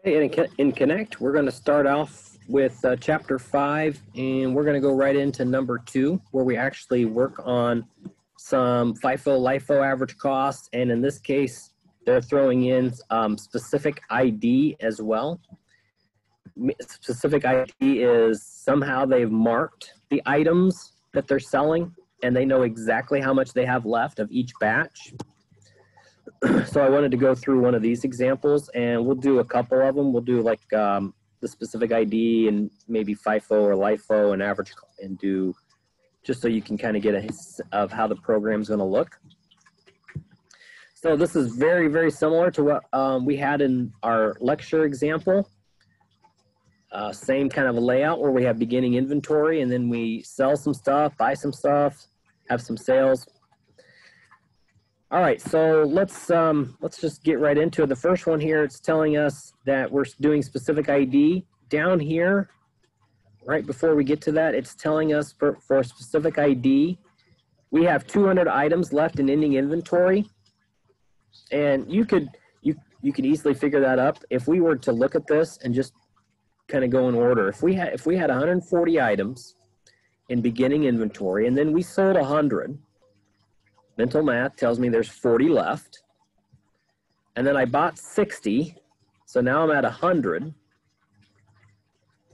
Okay, in Connect, we're going to start off with Chapter 5, and we're going to go right into number 2, where we actually work on some FIFO, LIFO average costs, and in this case, they're throwing in specific ID as well. Specific ID is somehow they've marked the items that they're selling, and they know exactly how much they have left of each batch. So I wanted to go through one of these examples, and we'll do a couple of them. We'll do like the specific ID and maybe FIFO or LIFO and average, and do just so you can kind of get a hint of how the program's going to look. So this is very, very similar to what we had in our lecture example. Same kind of a layout where we have beginning inventory, and then we sell some stuff, buy some stuff, have some sales. All right, so let's just get right into it. The first one here, it's telling us that we're doing specific ID. Down here, right before we get to that, it's telling us for a specific ID, we have 200 items left in ending inventory. And you could easily figure that up if we were to look at this and just kind of go in order. If we had 140 items in beginning inventory, and then we sold 100. Mental math tells me there's 40 left. And then I bought 60. So now I'm at 100.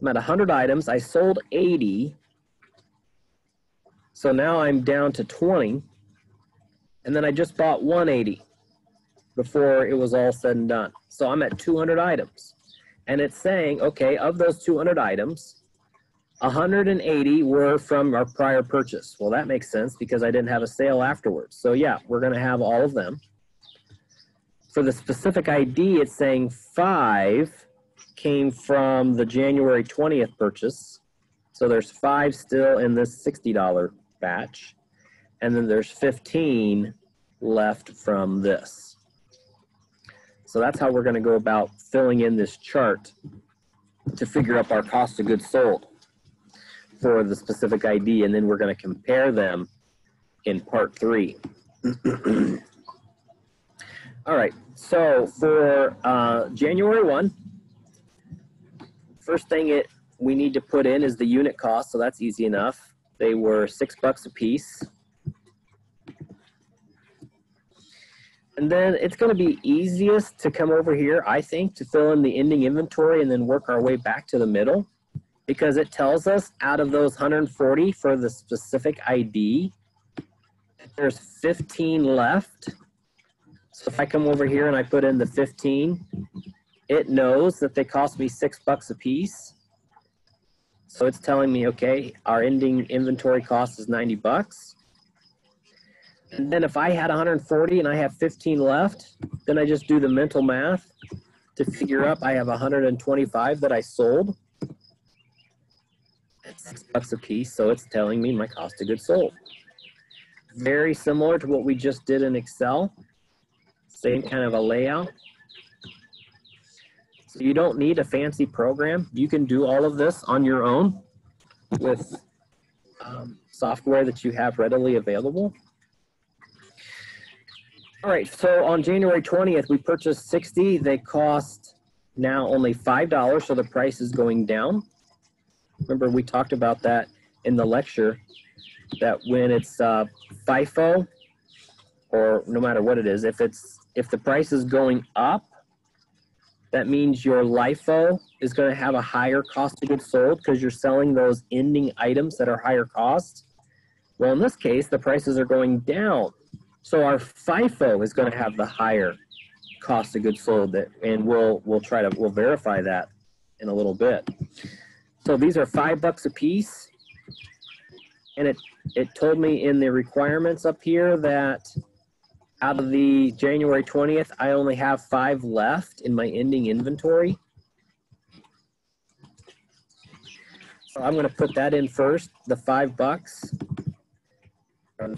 I'm at 100 items. I sold 80. So now I'm down to 20. And then I just bought 180 before it was all said and done. So I'm at 200 items. And it's saying, okay, of those 200 items, 180 were from our prior purchase. Well, that makes sense because I didn't have a sale afterwards. So yeah, we're going to have all of them. For the specific ID, it's saying 5 came from the January 20th purchase. So there's 5 still in this $60 batch. And then there's 15 left from this. So that's how we're going to go about filling in this chart to figure out our cost of goods sold for the specific ID, and then we're going to compare them in part 3. All right, so for January 1, first thing we need to put in is the unit cost, so that's easy enough. They were $6 a piece. And then it's going to be easiest to come over here, I think, to fill in the ending inventory and then work our way back to the middle, because it tells us out of those 140 for the specific ID, there's 15 left. So if I come over here and I put in the 15, it knows that they cost me $6 a piece. So it's telling me, okay, our ending inventory cost is 90 bucks. And then if I had 140 and I have 15 left, then I just do the mental math to figure up I have 125 that I sold. $6 a piece, so it's telling me my cost of goods sold. Very similar to what we just did in Excel. Same kind of a layout. So you don't need a fancy program. You can do all of this on your own with software that you have readily available. All right, so on January 20th, we purchased 60. They cost now only $5, so the price is going down. Remember, we talked about that in the lecture, that when it's FIFO, or no matter what it is, if the price is going up, that means your LIFO is going to have a higher cost of goods sold because you're selling those ending items that are higher cost. Well, in this case, the prices are going down. So our FIFO is going to have the higher cost of goods sold, and we'll verify that in a little bit. So these are $5 a piece, and it told me in the requirements up here that out of the January 20th, I only have 5 left in my ending inventory. So I'm going to put that in first, the $5.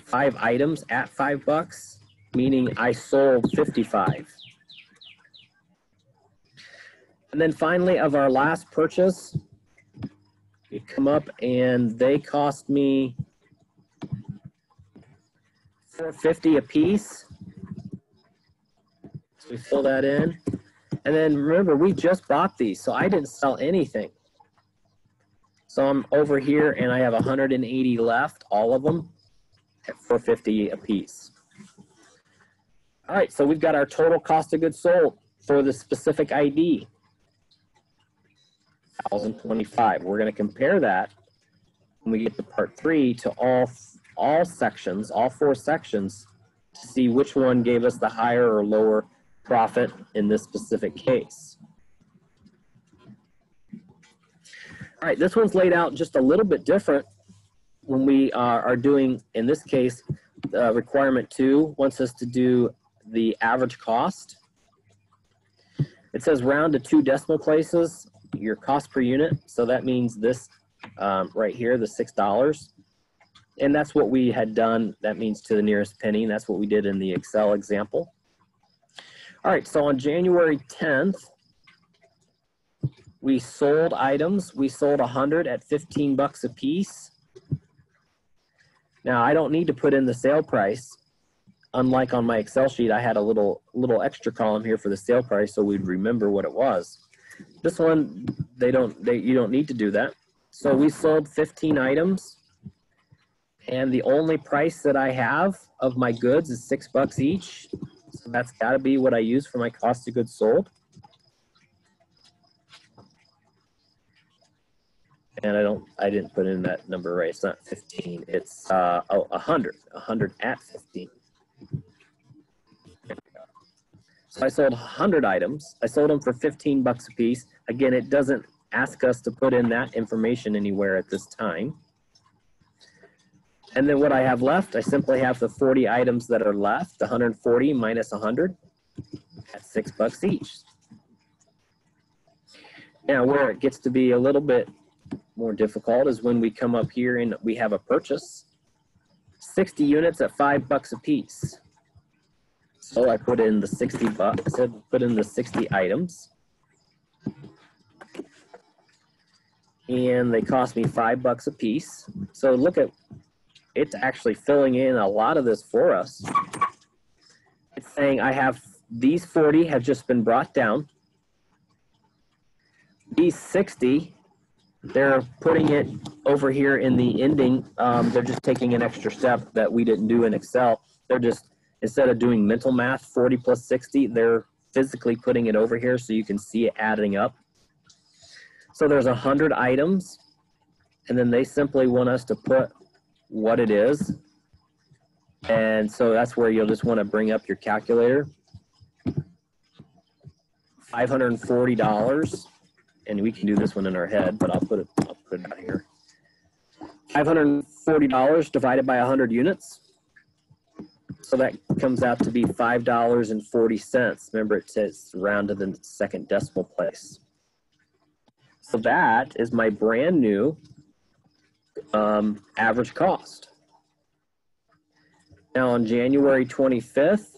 5 items at $5, meaning I sold 55. And then finally, of our last purchase, we come up and they cost me $4.50 a piece. So we fill that in. And then remember, we just bought these, so I didn't sell anything. So I'm over here and I have 180 left, all of them at $4.50 a piece. All right, so we've got our total cost of goods sold for the specific ID, $1,025. We're going to compare that when we get to part 3 to all sections, all 4 sections, to see which one gave us the higher or lower profit in this specific case. All right, this one's laid out just a little bit different when we are doing, in this case, requirement 2 wants us to do the average cost. It says round to 2 decimal places, your cost per unit. So that means this right here, the $6. And that's what we had done. That means to the nearest penny. And that's what we did in the Excel example. All right, so on January 10th, we sold items. We sold 100 at 15 bucks a piece. Now, I don't need to put in the sale price. Unlike on my Excel sheet, I had a little extra column here for the sale price so we'd remember what it was. This one, you don't need to do that. So we sold 15 items, and the only price that I have of my goods is $6 each. So that's got to be what I use for my cost of goods sold. And I didn't put in that number right. It's not 15. It's 100. 100 at 15. So I sold 100 items. I sold them for 15 bucks a piece. Again, it doesn't ask us to put in that information anywhere at this time. And then what I have left, I simply have the 40 items that are left, 140 minus 100 at $6 each. Now, where it gets to be a little bit more difficult is when we come up here and we have a purchase, 60 units at $5 a piece. So I put in the 60 bucks, I put in the 60 items. And they cost me $5 a piece. So look at, it's actually filling in a lot of this for us. It's saying I have, these 40 have just been brought down. These 60, they're putting it over here in the ending. They're just taking an extra step that we didn't do in Excel. They're just, instead of doing mental math, 40 plus 60, they're physically putting it over here so you can see it adding up. So there's 100 items, and then they simply want us to put what it is. And so that's where you'll just want to bring up your calculator. $540, and we can do this one in our head, but I'll put it out here. $540 divided by 100 units. So that comes out to be $5.40. Remember, it says round to the second decimal place. So that is my brand new average cost. Now on January 25th,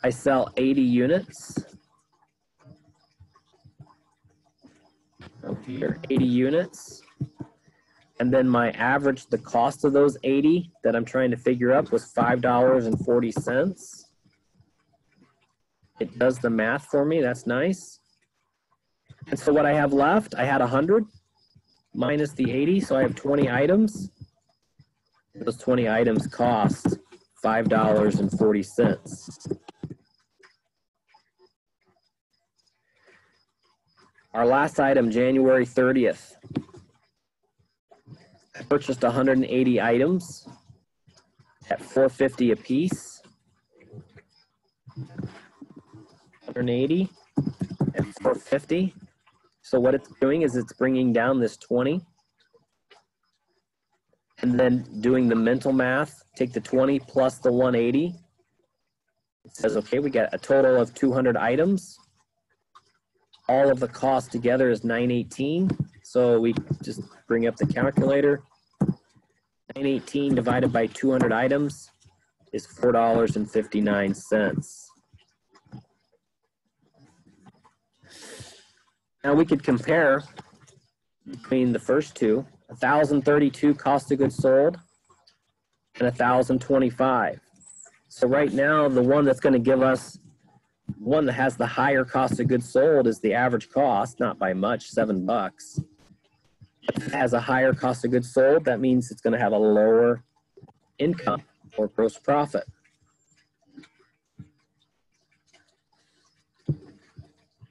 I sell 80 units. Up here, 80 units. And then my average, the cost of those 80 that I'm trying to figure up was $5.40. It does the math for me. That's nice. And so what I have left, I had 100 minus the 80, so I have 20 items. Those 20 items cost $5.40. Our last item, January 30th. I purchased 180 items at $4.50 a piece. 180 at $4.50. So what it's doing is it's bringing down this 20 and then doing the mental math. Take the 20 plus the 180. It says, okay, we got a total of 200 items. All of the cost together is $9.18. So we just bring up the calculator. 918 divided by 200 items is $4.59. Now we could compare between the first two, 1,032 cost of goods sold and 1,025. So right now, the one that's going to give us one that has the higher cost of goods sold is the average cost, not by much, $7. If it has a higher cost of goods sold, that means it's going to have a lower income or gross profit.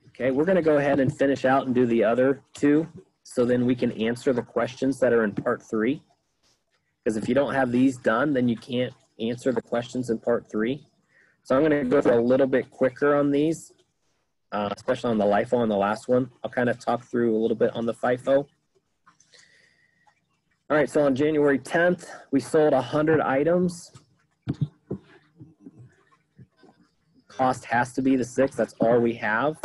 Okay, we're going to go ahead and finish out and do the other two, so then we can answer the questions that are in part 3. Because if you don't have these done, then you can't answer the questions in part 3. So I'm going to go through a little bit quicker on these, especially on the LIFO on the last one. I'll kind of talk through a little bit on the FIFO. All right, so on January 10th, we sold 100 items. Cost has to be the 6, that's all we have.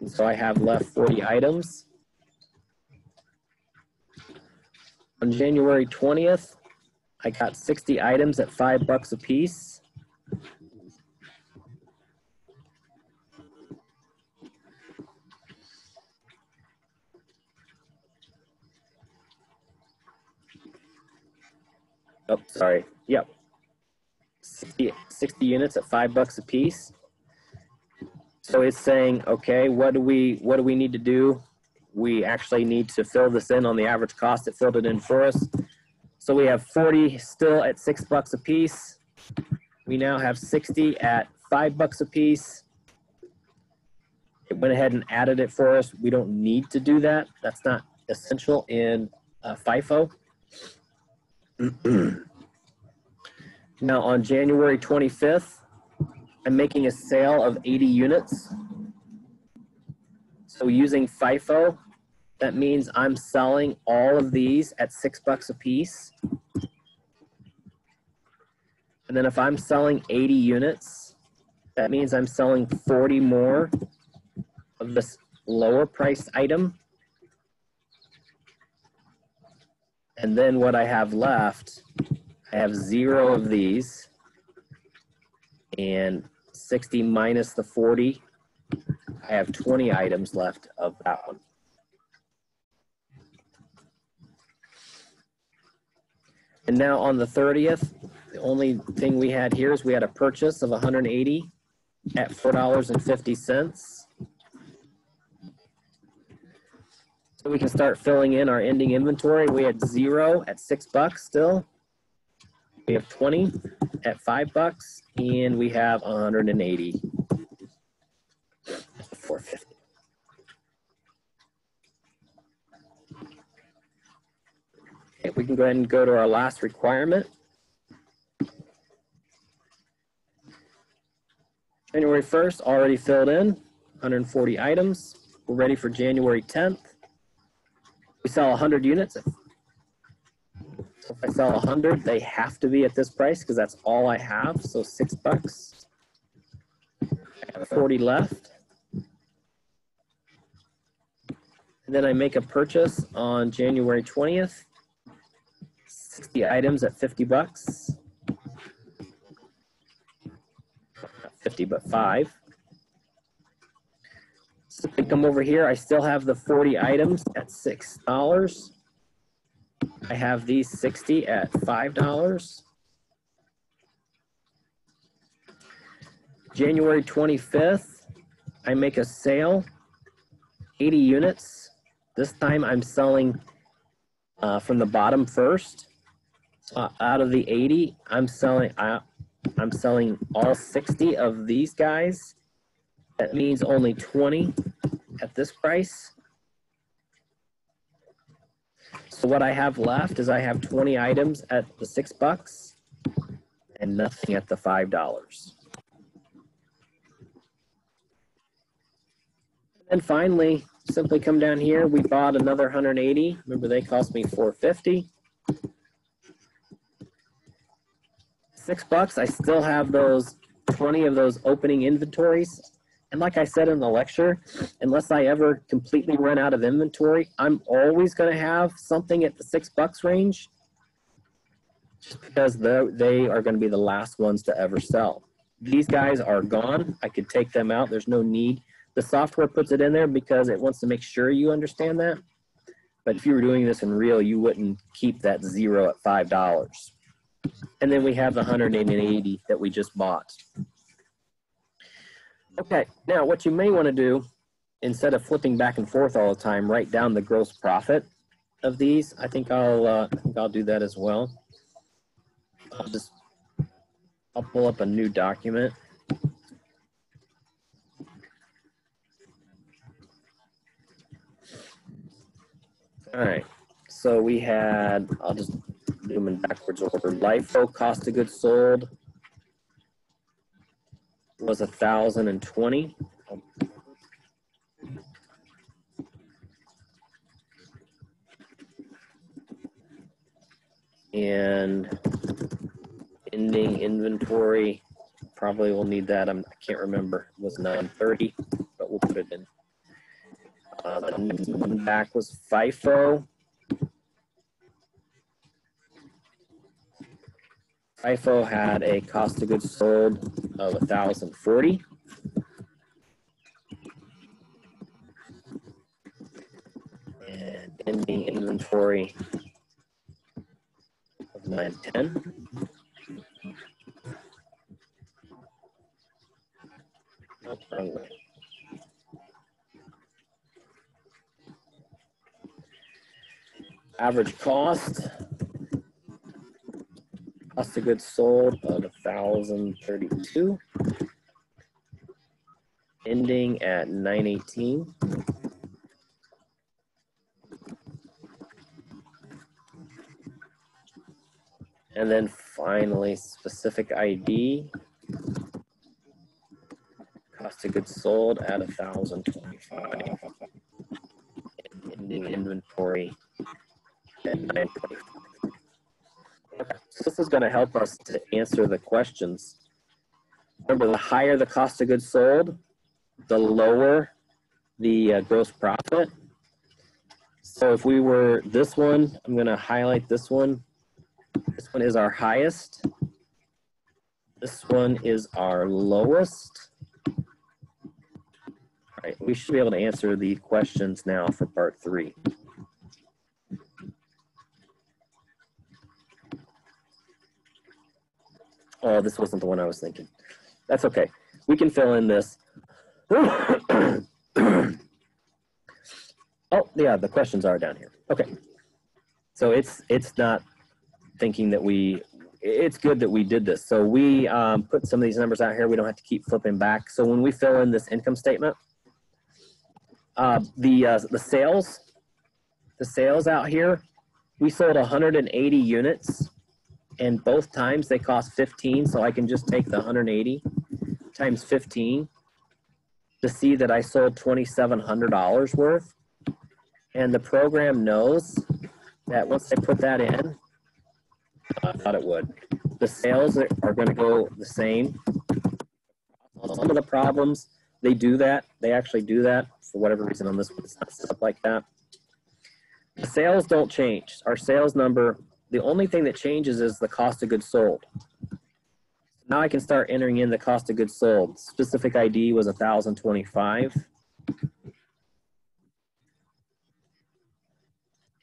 And so I have left 40 items. On January 20th, I got 60 items at $5 a piece. Oh, sorry. Yep. 60 units at $5 a piece. So it's saying, okay, what do we need to do? We actually need to fill this in on the average cost. It filled it in for us. So we have 40 still at $6 a piece. We now have 60 at $5 a piece. It went ahead and added it for us. We don't need to do that. That's not essential in FIFO. Now on January 25th, I'm making a sale of 80 units. So using FIFO, that means I'm selling all of these at $6 a piece. And then if I'm selling 80 units, that means I'm selling 40 more of this lower priced item. And then what I have left, I have 0 of these, and 60 minus the 40, I have 20 items left of that one. And now on the 30th, the only thing we had here is we had a purchase of 180 at $4.50. So we can start filling in our ending inventory. We had 0 at $6 still. We have 20 at $5, and we have 180 at $4.50. Okay, we can go ahead and go to our last requirement. January 1st, already filled in, 140 items. We're ready for January 10th. We sell 100 units. So if I sell 100, they have to be at this price because that's all I have, so $6. I have 40 left. And then I make a purchase on January 20th, 60 items at $50. Not 50, but 5. So I come over here, I still have the 40 items at $6. I have these 60 at $5. January 25th, I make a sale, 80 units. This time I'm selling from the bottom first. Out of the 80, I'm selling all 60 of these guys. That means only 20 at this price. So what I have left is I have 20 items at the $6 and nothing at the $5. And finally, simply come down here. We bought another 180. Remember, they cost me $4.50. $6. I still have those 20 of those opening inventories. And like I said in the lecture, unless I ever completely run out of inventory, I'm always going to have something at the $6 range, just because they are going to be the last ones to ever sell. These guys are gone. I could take them out. There's no need. The software puts it in there because it wants to make sure you understand that. But if you were doing this in real, you wouldn't keep that 0 at $5. And then we have the 180 that we just bought. Okay, now what you may want to do, instead of flipping back and forth all the time, write down the gross profit of these. I think I'll do that as well. I'll pull up a new document. All right, so we had, I'll just do them in backwards order. LIFO, cost of goods sold, was 1,020. And ending inventory, probably will need that. I can't remember. It was 930, but we'll put it in. The next one back was FIFO. FIFO had a cost of goods sold of 1,040. And ending inventory of 910. Oh, wrong way. Average cost of goods sold of 1,032, ending at 918. And then finally, specific ID, cost of goods sold at 1,025, ending inventory at 925. Okay, so this is going to help us to answer the questions. Remember, the higher the cost of goods sold, the lower the gross profit. So if we were this one, I'm going to highlight this one. This one is our highest. This one is our lowest. All right, we should be able to answer the questions now for part 3. Oh, this wasn't the one I was thinking. That's okay. We can fill in this. Oh, yeah, the questions are down here. Okay. So it's not thinking that it's good that we did this. So we put some of these numbers out here. We don't have to keep flipping back. So when we fill in this income statement, the sales out here, we sold 180 units. And both times they cost 15, so I can just take the 180 times 15 to see that I sold $2,700 worth. And the program knows that once I put that in, I thought it would. The sales are going to go the same. Some of the problems, they do that. They actually do that. For whatever reason on this one, it's not set up like that. The sales don't change. Our sales number, the only thing that changes is the cost of goods sold. Now I can start entering in the cost of goods sold. Specific ID was 1,025.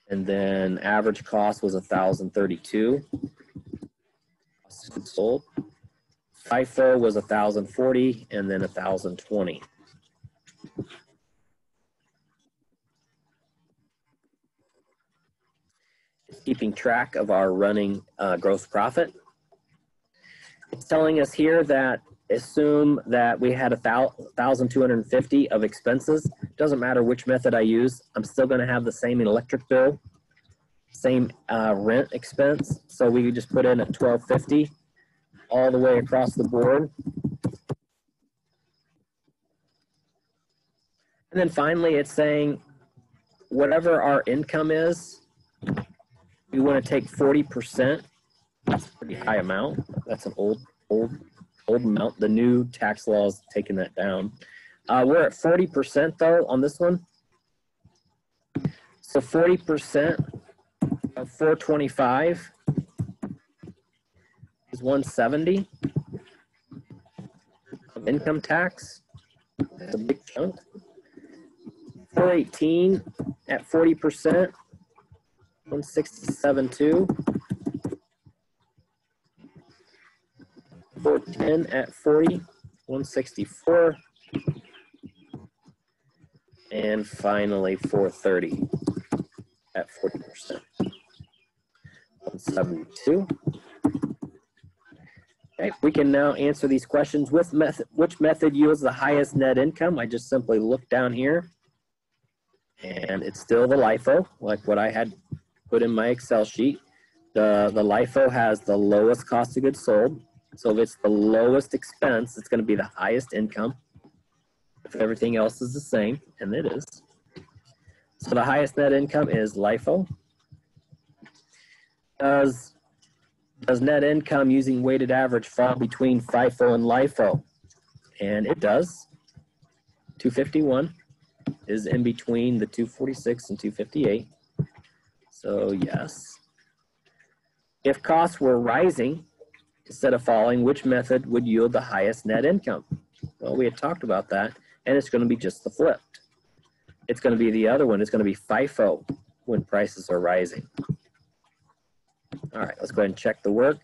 And then average cost was 1,032. Cost of goods sold. FIFO was 1,040 and then 1,020. Keeping track of our running gross profit. It's telling us here that assume that we had 1,250 of expenses. Doesn't matter which method I use. I'm still going to have the same electric bill, same rent expense. So we could just put in a 1,250 all the way across the board. And then finally, it's saying whatever our income is, we want to take 40%. That's a pretty high amount. That's an old amount. The new tax law is taking that down. We're at 40% though on this one. So 40% of 425 is 170 of income tax. That's a big chunk. 418 at 40%. 167.2. 410 at 40, 164. And finally, 430 at 40%. 172. Okay, we can now answer these questions. Which method yields the highest net income? I just simply look down here, and it's still the LIFO, like what I had put in my Excel sheet. The LIFO has the lowest cost of goods sold. So if it's the lowest expense, it's going to be the highest income. If everything else is the same, and it is. So the highest net income is LIFO. Does net income using weighted average fall between FIFO and LIFO? And it does. 251 is in between the 246 and 258. So yes. If costs were rising instead of falling, which method would yield the highest net income? Well, we had talked about that, and it's going to be just the flipped. It's going to be the other one. It's going to be FIFO when prices are rising. All right, let's go ahead and check the work.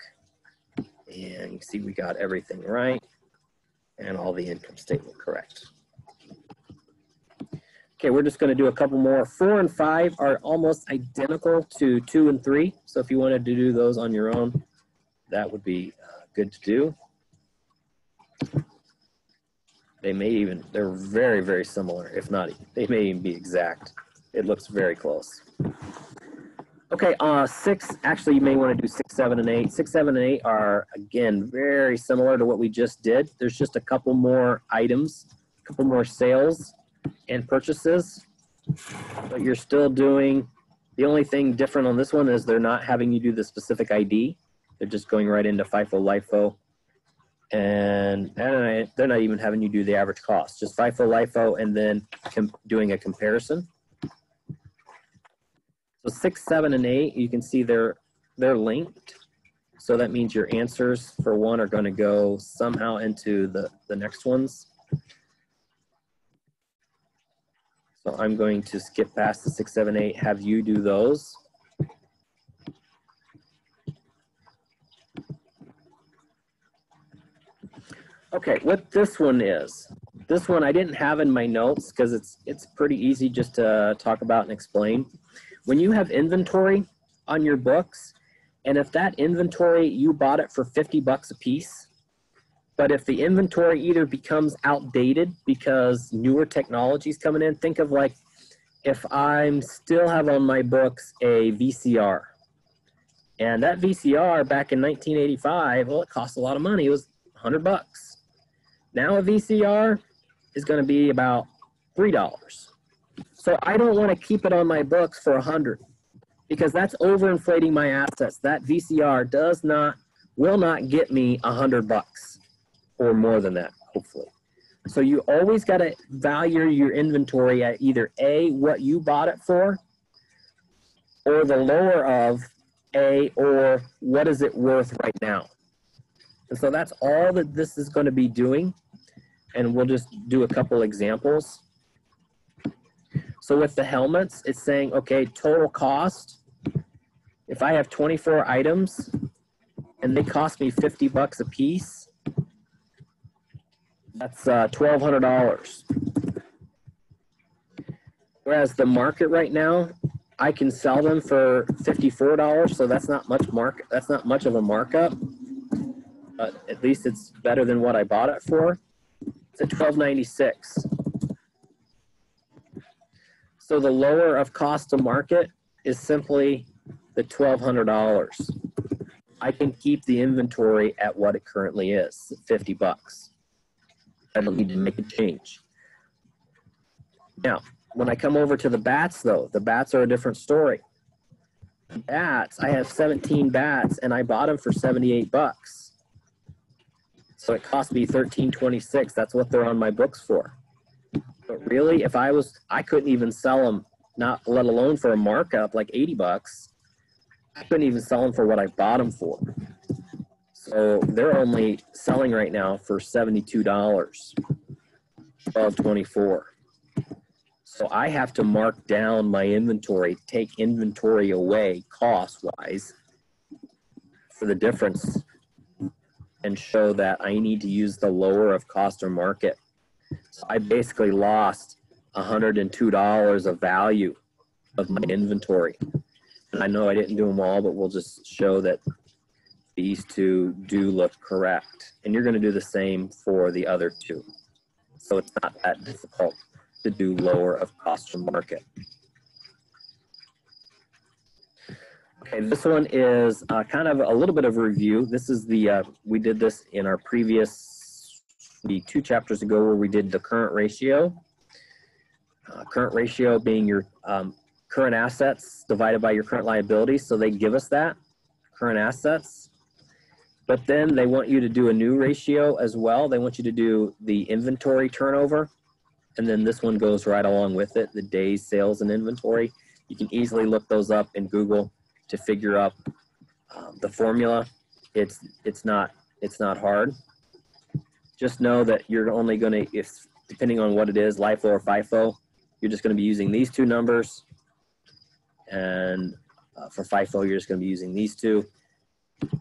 And you can see we got everything right and all the income statement correct. Okay, we're just going to do a couple more. 4 and 5 are almost identical to 2 and 3. So if you wanted to do those on your own, that would be good to do. They're very, very similar. If not, they may even be exact. It looks very close. Okay, 6, actually you may want to do 6, 7, and 8. 6, 7, and 8 are, again, very similar to what we just did. There's just a couple more items, a couple more sales and purchases, but you're still doing, the only thing different on this one is they're not having you do the specific ID. They're just going right into FIFO, LIFO, and they're not even having you do the average cost, just FIFO, LIFO, and then doing a comparison. So 6, 7, and 8, you can see they're linked. So that means your answers for one are going to go somehow into the next ones. So I'm going to skip past the 6, 7, 8, have you do those. Okay, what this one is, this one I didn't have in my notes because it's pretty easy just to talk about and explain. When you have inventory on your books, and if that inventory, you bought it for 50 bucks a piece, but if the inventory either becomes outdated because newer technology is coming in, think of like if I'm still have on my books a VCR, and that VCR back in 1985, well, it cost a lot of money. It was 100 bucks. Now a VCR is going to be about $3. So I don't want to keep it on my books for 100 because that's overinflating my assets. That VCR will not get me 100 bucks or more than that, hopefully. So you always got to value your inventory at either A, what you bought it for, or the lower of A, or what is it worth right now. And so that's all that this is going to be doing. And we'll just do a couple examples. So with the helmets, it's saying, okay, total cost. If I have 24 items and they cost me 50 bucks a piece, that's $1,200. Whereas the market right now, I can sell them for $54, so that's not much of a markup. But at least it's better than what I bought it for. It's at $1,296. So the lower of cost to market is simply the $1,200. I can keep the inventory at what it currently is, 50 bucks. I don't need to make a change. Now, when I come over to the bats though, the bats are a different story. Bats, I have 17 bats and I bought them for 78 bucks. So it cost me $13.26. That's what they're on my books for. But really, if I couldn't even sell them, not let alone for a markup like 80 bucks. I couldn't even sell them for what I bought them for. So they're only selling right now for $72, $12.24. So I have to mark down my inventory, take inventory away cost-wise for the difference and show that I need to use the lower of cost or market. So I basically lost $102 of value of my inventory. And I know I didn't do them all, but we'll just show that these two do look correct. And you're going to do the same for the other two. So it's not that difficult to do lower of cost or market. Okay, this one is kind of a little bit of a review. This is the, we did this in our previous, 2 chapters ago, where we did the current ratio. Current ratio being your current assets divided by your current liabilities. So they give us that, current assets. But then they want you to do a new ratio as well. They want you to do the inventory turnover. And then this one goes right along with it, the days sales and inventory. You can easily look those up in Google to figure out the formula. It's not hard. Just know that you're only going to, if depending on what it is, LIFO or FIFO, you're just going to be using these two numbers. And for FIFO, you're just going to be using these two.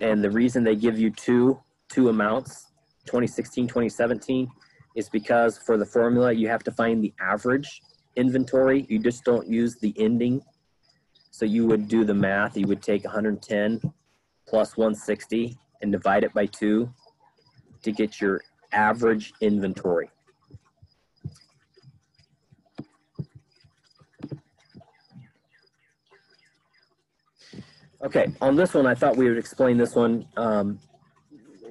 And the reason they give you two amounts, 2016, 2017, is because for the formula, you have to find the average inventory. You just don't use the ending. So you would do the math. You would take 110 plus 160 and divide it by 2 to get your average inventory. Okay, on this one, I thought we would explain this one.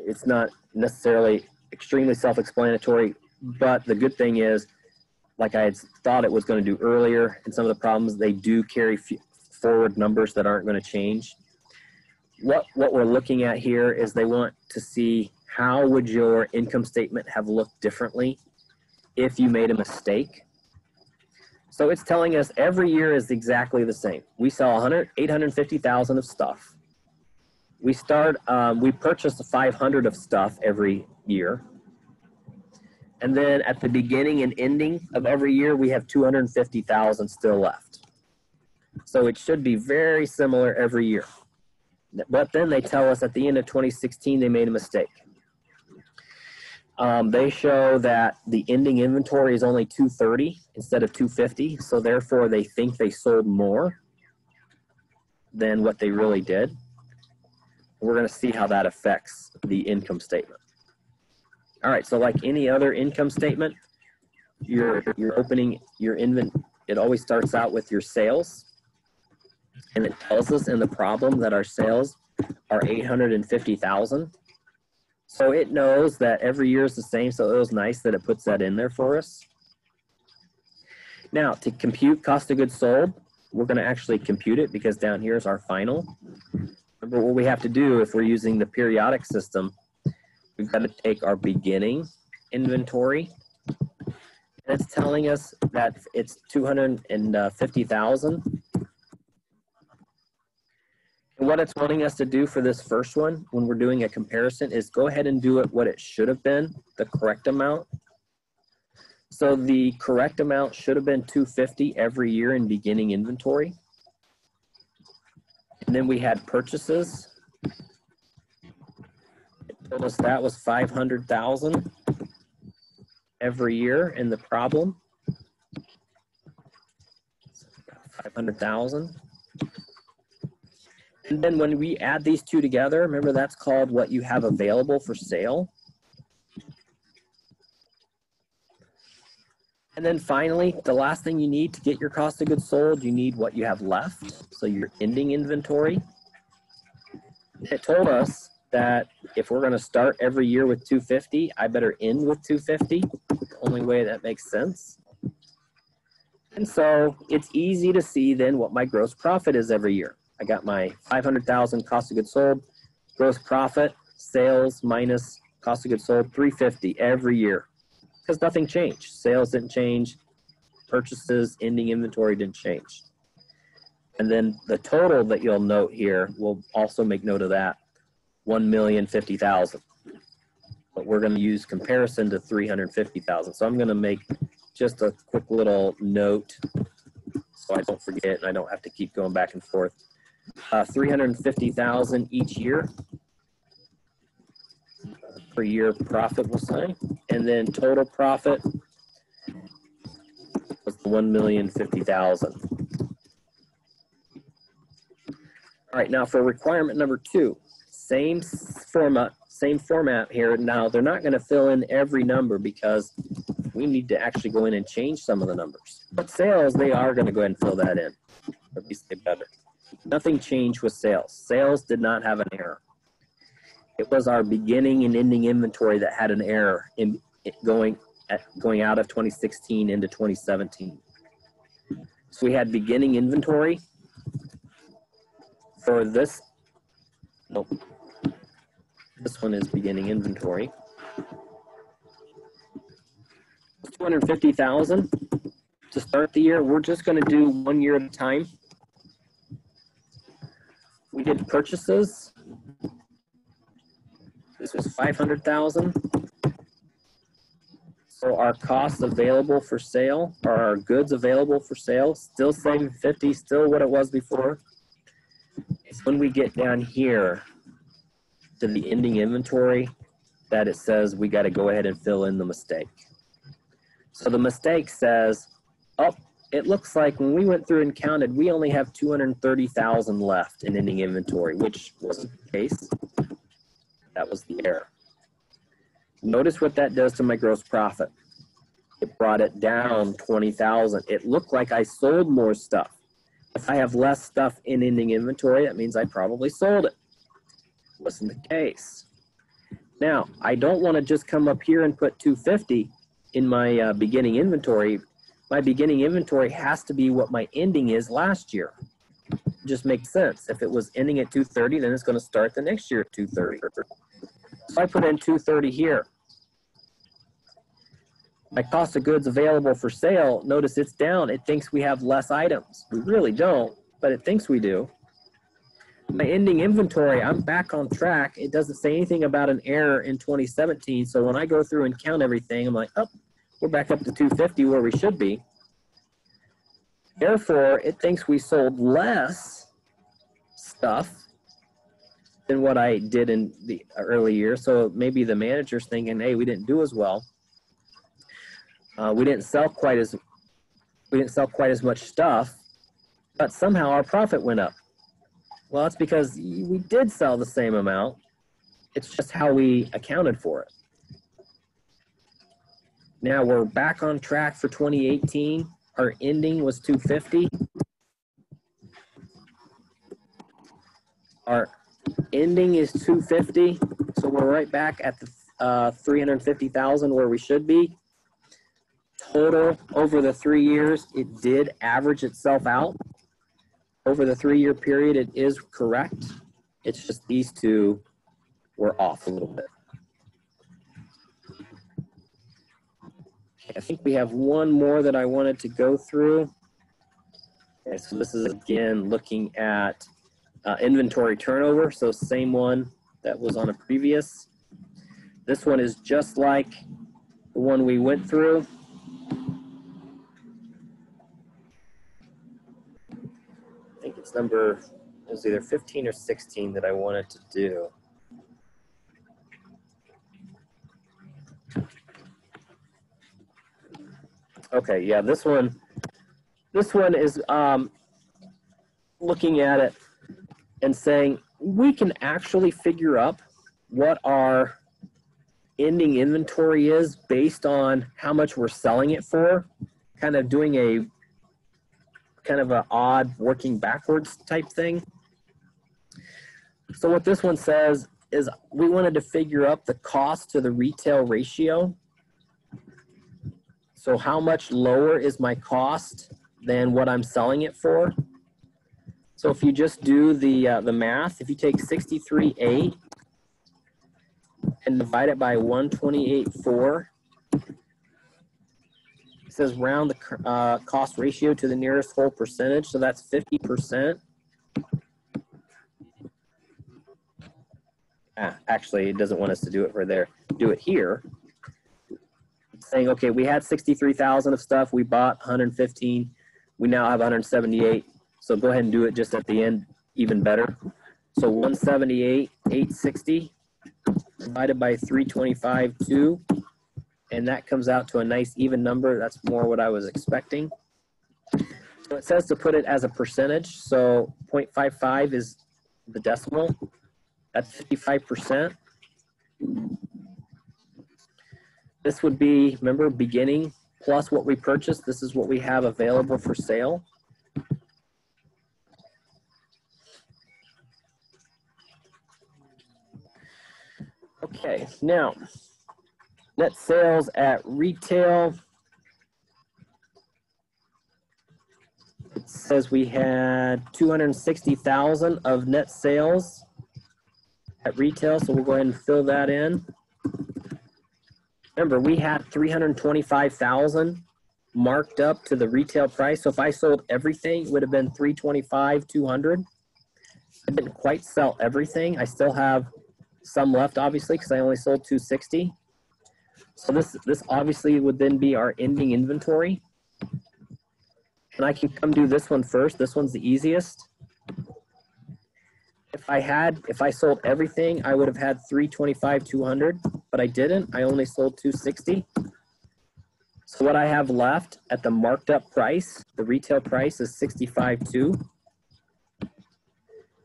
It's not necessarily extremely self-explanatory, but the good thing is, like I had thought it was going to do earlier in some of the problems, they do carry forward numbers that aren't going to change. What we're looking at here is they want to see how would your income statement have looked differently if you made a mistake. So it's telling us every year is exactly the same. We sell 850,000 of stuff. We purchase 500 of stuff every year. And then at the beginning and ending of every year, we have 250,000 still left. So it should be very similar every year. But then they tell us at the end of 2016, they made a mistake. They show that the ending inventory is only 230 instead of 250. So therefore, they think they sold more than what they really did. We're going to see how that affects the income statement. All right, so like any other income statement, you're opening your inventory. It always starts out with your sales. And it tells us in the problem that our sales are 850,000. So it knows that every year is the same, so it was nice that it puts that in there for us. Now, to compute cost of goods sold, we're going to actually compute it because down here is our final. Remember what we have to do if we're using the periodic system, we've got to take our beginning inventory. And it's telling us that it's 250,000. And what it's wanting us to do for this first one, when we're doing a comparison, is go ahead and do it what it should have been, the correct amount. So the correct amount should have been 250 every year in beginning inventory. And then we had purchases. It told us that was 500,000 every year in the problem. 500,000. And then when we add these two together, remember that's called what you have available for sale. And then finally, the last thing you need to get your cost of goods sold, you need what you have left. So your ending inventory. It told us that if we're going to start every year with 250, I better end with 250. The only way that makes sense. And so it's easy to see then what my gross profit is every year. I got my 500,000 cost of goods sold, gross profit, sales minus cost of goods sold, 350 every year. Because nothing changed. Sales didn't change. Purchases, ending inventory didn't change. And then the total that you'll note here, we'll also make note of that, 1,050,000. But we're going to use comparison to 350,000. So I'm going to make just a quick little note so I don't forget and I don't have to keep going back and forth. 350,000 each year per year profit we'll say, and then total profit was 1,050,000. All right, now for requirement number 2, same format here. Now they're not going to fill in every number because we need to actually go in and change some of the numbers. But sales, they are going to go ahead and fill that in. Or at least they better. Nothing changed with sales. Sales did not have an error. It was our beginning and ending inventory that had an error in going out of 2016 into 2017. So we had beginning inventory for this. Nope. This one is beginning inventory. 250,000 to start the year. We're just going to do 1 year at a time. We did purchases. This was 500,000. So our costs available for sale, or our goods available for sale, still same 50, still what it was before. It's when we get down here to the ending inventory that it says we got to go ahead and fill in the mistake. So the mistake says, oh, it looks like when we went through and counted, we only have 230,000 left in ending inventory, which wasn't the case. That was the error. Notice what that does to my gross profit. It brought it down 20,000. It looked like I sold more stuff. If I have less stuff in ending inventory, that means I probably sold it. Wasn't the case. Now, I don't want to just come up here and put 250 in my beginning inventory. My beginning inventory has to be what my ending is last year. It just makes sense. If it was ending at 230, then it's going to start the next year at 230. So I put in 230 here. My cost of goods available for sale, notice it's down. It thinks we have less items. We really don't, but it thinks we do. My ending inventory, I'm back on track. It doesn't say anything about an error in 2017. So when I go through and count everything, I'm like, oh, we're back up to 250 where we should be. Therefore, it thinks we sold less stuff than what I did in the early year. So maybe the manager's thinking, hey, we didn't do as well. We didn't sell quite as much stuff, but somehow our profit went up. Well, it's because we did sell the same amount. It's just how we accounted for it. Now we're back on track for 2018. Our ending was 250. Our ending is 250. So we're right back at the 350,000 where we should be. Total over the 3 years, it did average itself out. Over the 3-year period, it is correct. It's just these two were off a little bit. I think we have one more that I wanted to go through. Okay, so this is again looking at inventory turnover. So same one that was on a previous. This one is just like the one we went through. I think it's it was either 15 or 16 that I wanted to do. Okay, yeah, this one is looking at it and saying we can actually figure out what our ending inventory is based on how much we're selling it for, kind of doing a kind of an odd working backwards type thing. So what this one says is we wanted to figure out the cost to the retail ratio. So how much lower is my cost than what I'm selling it for? So if you just do the math, if you take 63.8 and divide it by 128.4, it says round the cost ratio to the nearest whole percentage. So that's 50%. Actually, it doesn't want us to do it for there. Do it here. Saying, okay, we had 63,000 of stuff. We bought 115. We now have 178. So go ahead and do it just at the end, even better. So 178,860 divided by 325.2. And that comes out to a nice even number. That's more what I was expecting. So it says to put it as a percentage. So 0.55 is the decimal. That's 55%. This would be, remember, beginning plus what we purchased. This is what we have available for sale. Okay, now, net sales at retail. It says we had 260,000 of net sales at retail, so we'll go ahead and fill that in. Remember, we had 325,000 marked up to the retail price. So if I sold everything, it would have been 325,200. I didn't quite sell everything. I still have some left, obviously, because I only sold 260. So this obviously would then be our ending inventory. And I can come do this one first. This one's the easiest. If I sold everything, I would have had 325,200, but I didn't. I only sold 260. So what I have left at the marked up price, the retail price is 65.2.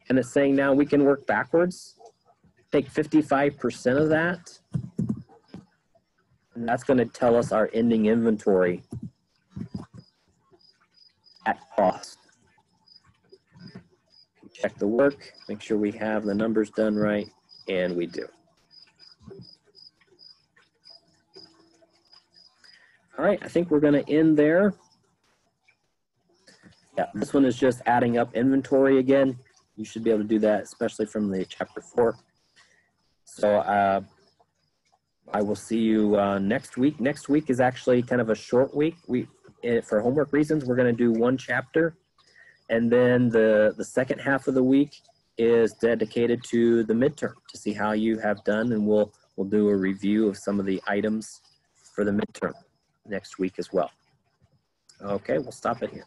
And it's saying now we can work backwards, take 55% of that, and that's going to tell us our ending inventory at cost. Check the work, make sure we have the numbers done right, and we do. All right, I think we're going to end there. Yeah, this one is just adding up inventory again. You should be able to do that, especially from the chapter 4. So I will see you next week. Next week is actually kind of a short week. For homework reasons, we're going to do one chapter. And then the second half of the week is dedicated to the midterm to see how you have done. And we'll do a review of some of the items for the midterm next week as well. Okay, we'll stop it here.